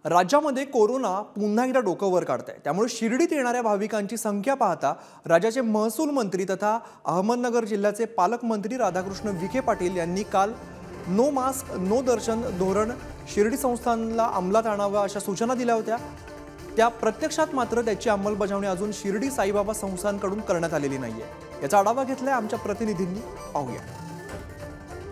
राज्यामध्ये कोरोना पुन्हा एकदा डोकं वर काढतंय। त्यामुळे शिर्डीत येणाऱ्या भाविकांची संख्या पाहता राज्याचे महसूल मंत्री तथा अहमदनगर जिल्ह्याचे पालकमंत्री राधाकृष्ण विखे पाटील यांनी काल नो मास्क नो दर्शन धोरण शिर्डी संस्थानला अंमलात आणावं अशा सूचना दिल्या होत्या। त्या प्रत्यक्षात मात्र त्याची अंमलबजावणी अजून शिर्डी साईबाबा संस्थानकडून करण्यात आलेली नाहीये। याचा आढावा घेतलाय आमच्या प्रतिनिधींनी, पाहूया।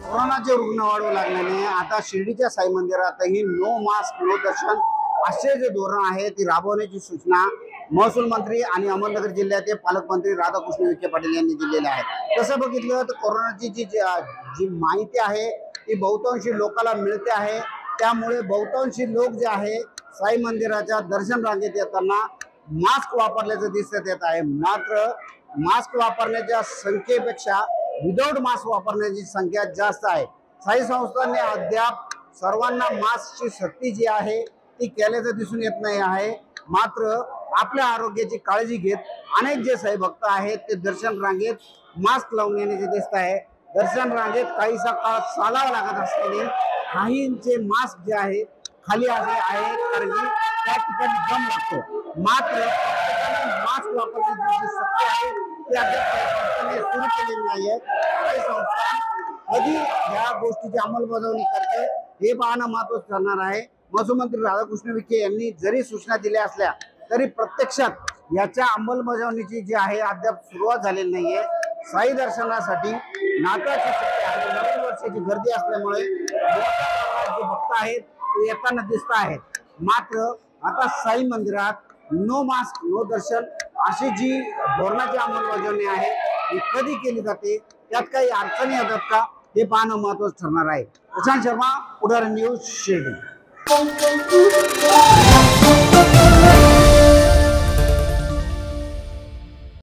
कोरोनाचे रुग्ण वाढू लागल्याने आता शिर्डीच्या साई मंदिरातही नो मास्क नो दर्शन असे जे धोरण आहे ती राबवण्याची सूचना महसूल मंत्री आणि अहमदनगर जिल्ह्याचे पालकमंत्री राधाकृष्ण विखे पाटील यांनी दिलेले आहे। तसं बघितलं तर कोरोनाची जी माहिती आहे ती बहुतांशी लोकांना मिळते आहे। त्यामुळे बहुतांशी लोक जे आहे साई मंदिराच्या दर्शन रांगेत येताना मास्क वापरल्याचं दिसत येत आहे। मात्र मास्क वापरण्याच्या संख्येपेक्षा विदाउट मास्क वापरण्याची संख्या जास्त आहे। साई संस्थांनी अद्याप सर्वांना मास्कची सक्ती जी आहे ती केल्याचं दिसून येत नाही आहे। मात्र आपल्या आरोग्याची काळजी घेत अनेक जे साई भक्त आहेत ते दर्शन रांगेत मास्क लावून येण्याचे दिसत आहे। दर्शन रांगेत काहीसा काळ चालावं लागत असल्याने काहींचे मास्क जे आहे खाली आले आहेत, कारण की त्या ठिकाणी दम लागतो। मात्र मास्क वापरण्याची जी सक्ती आहे ती अद्याप सुरू केलेली नाहीये। काही संस्था कधी या गोष्टीची अंमलबजावणी करते हे पाहणं महत्त्वाचं ठरणार आहे। महसूल मंत्री राधाकृष्ण विखे यांनी जरी सूचना दिल्या असल्या तरी प्रत्यक्षात याच्या अंमलबजावणीची जी आहे अद्याप सुरुवात झालेली नाहीये। साई दर्शनासाठी नाताळची सुट्टी आणि नवीन वर्षाची गर्दी असल्यामुळे जे भक्त आहेत ते येताना दिसत आहेत। मात्र आता साई मंदिरात नो मास्क नो दर्शन अशी जी धोरणाची अंमलबजावणी आहे ती कधी केली जाते, त्यात काही अडचणी येतात का हे पाहणं महत्त्वाचं ठरणार आहे। प्रशांत शर्मा, पुढारी न्यूज, शिर्डी।